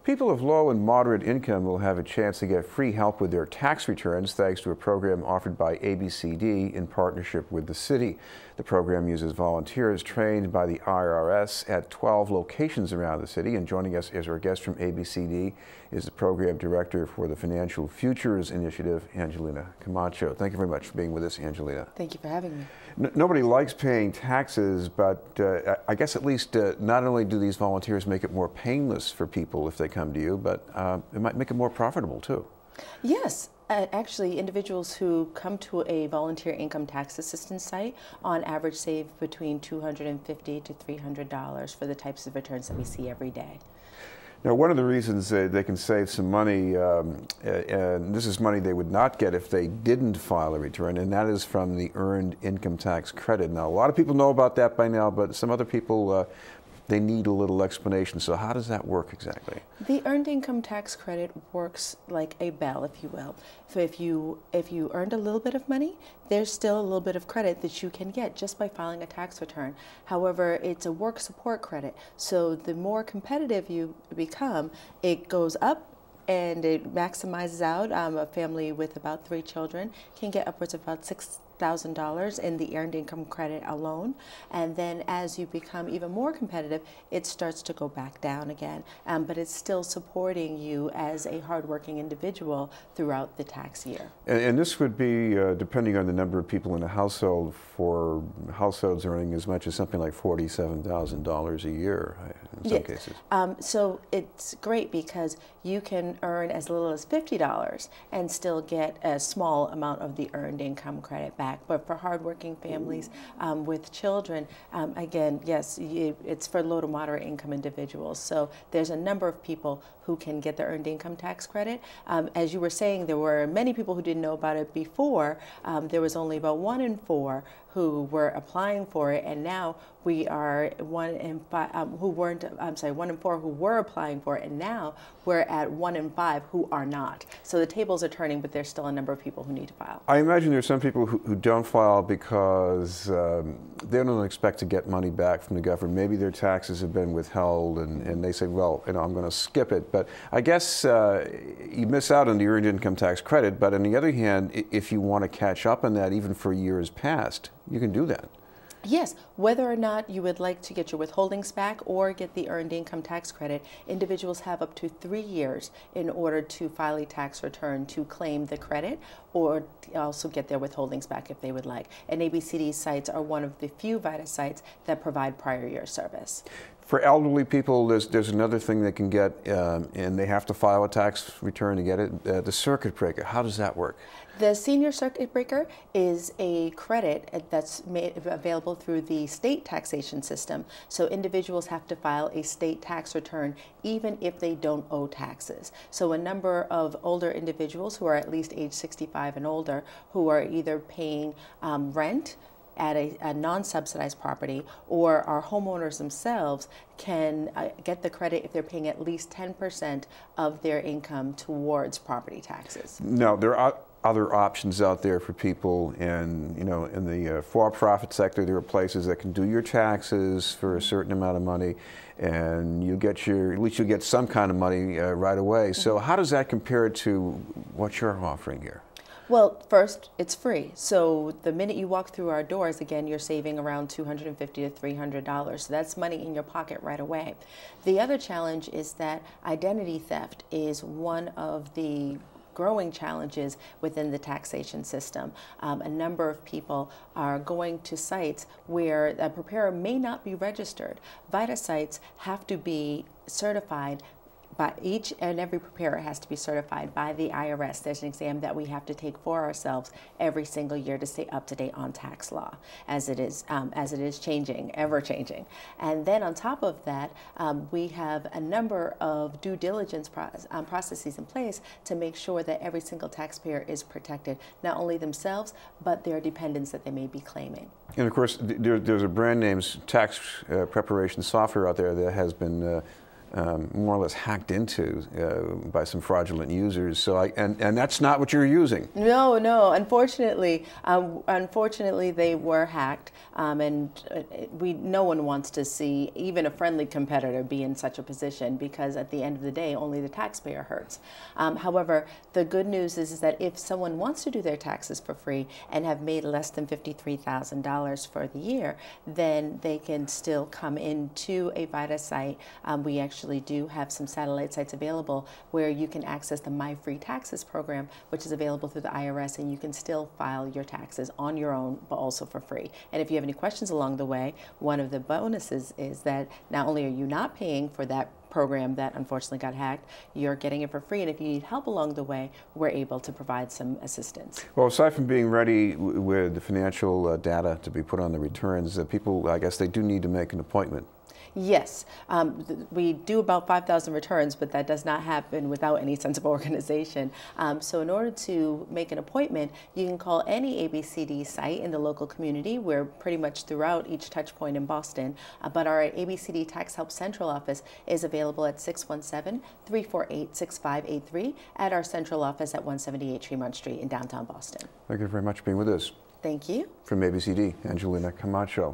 People of low and moderate income will have a chance to get free help with their tax returns thanks to a program offered by ABCD in partnership with the city. The program uses volunteers trained by the IRS at 12 locations around the city. And joining us as our guest from ABCD is the program director for the Financial Futures Initiative, Angelina Camacho. Thank you very much for being with us, Angelina. Thank you for having me. Nobody likes paying taxes, but I guess at least not only do these volunteers make it more painless for people if they come to you, but it might make it more profitable too. Yes. Actually, individuals who come to a volunteer income tax assistance site on average save between $250 to $300 for the types of returns that we see every day. Now, one of the reasons they can save some money, and this is money they would not get if they didn't file a return, and that is from the Earned Income Tax Credit. Now, a lot of people know about that by now, but some other people, they need a little explanation. So how does that work exactly? The Earned Income Tax Credit works like a bell, if you will. So if you earned a little bit of money, there's still a little bit of credit that you can get just by filing a tax return. However, it's a work support credit. So the more competitive you become, it goes up and it maximizes out. A family with about 3 children can get upwards of about $6,000 in the Earned Income Credit alone. And then as you become even more competitive, it starts to go back down again. But it's still supporting you as a hardworking individual throughout the tax year. And this would be depending on the number of people in a household, for households earning as much as something like $47,000 a year in some cases. So it's great because you can earn as little as $50 and still get a small amount of the Earned Income Credit back. But for hardworking families with children, again, yes, it's for low to moderate income individuals. So there's a number of people who can get the Earned Income Tax Credit. As you were saying, there were many people who didn't know about it before. There was only about 1 in 4 who were applying for it, and now we are 1 in 5 who weren't. I'm sorry, 1 in 4 who were applying for it, and now we're at 1 in 5 who are not. So the tables are turning, but there's still a number of people who need to file. I imagine there's some people who don't file because they don't expect to get money back from the government. Maybe their taxes have been withheld, and they say, well, I'm going to skip it. But I guess you miss out on the Earned Income Tax Credit. But on the other hand, if you want to catch up on that, even for years past, you can do that. Yes, whether or not you would like to get your withholdings back or get the Earned Income Tax Credit, individuals have up to 3 years in order to file a tax return to claim the credit or also get their withholdings back if they would like. And ABCD sites are one of the few VITA sites that provide prior year service. For elderly people, there's another thing they can get, and they have to file a tax return to get it, the circuit breaker. How does that work? The Senior Circuit Breaker is a credit that's made available through the state taxation system. So individuals have to file a state tax return even if they don't owe taxes. So a number of older individuals who are at least age 65 and older who are either paying rent at a non-subsidized property or are homeowners themselves can get the credit if they're paying at least 10% of their income towards property taxes. Now, there are other options out there for people, and in the for-profit sector, there are places that can do your taxes for a certain amount of money, and you get at least you get some kind of money right away. So how does that compare to what you're offering here? Well, first, it's free. So the minute you walk through our doors, again, you're saving around $250 to $300. So that's money in your pocket right away. The other challenge is that identity theft is one of the growing challenges within the taxation system. A number of people are going to sites where a preparer may not be registered. VITA sites have to be certified by each and every preparer has to be certified by the IRS. There's an exam that we have to take for ourselves every single year to stay up to date on tax law, as it is changing, ever changing. And then on top of that, we have a number of due diligence processes in place to make sure that every single taxpayer is protected, not only themselves, but their dependents that they may be claiming. And of course, there's a brand name tax preparation software out there that has been more or less hacked into by some fraudulent users. So and that's not what you're using. No, no. Unfortunately, they were hacked, and no one wants to see even a friendly competitor be in such a position, because at the end of the day, only the taxpayer hurts. However, the good news is that if someone wants to do their taxes for free and have made less than $53,000 for the year, then they can still come into a VITA site. We actually do have some satellite sites available where you can access the My Free Taxes program, which is available through the IRS, and you can still file your taxes on your own, but also for free. And if you have any questions along the way, one of the bonuses is that not only are you not paying for that program that unfortunately got hacked, you're getting it for free, and if you need help along the way, we're able to provide some assistance. Well, aside from being ready with the financial data to be put on the returns, people, I guess they do need to make an appointment. Yes, we do about 5,000 returns, but that does not happen without any sense of organization. So in order to make an appointment, you can call any ABCD site in the local community. We're pretty much throughout each touch point in Boston, but our ABCD Tax Help Central office is available at 617-348-6583 at our central office at 178 Tremont Street in downtown Boston. Thank you very much for being with us. Thank you. From ABCD, Angelina Camacho.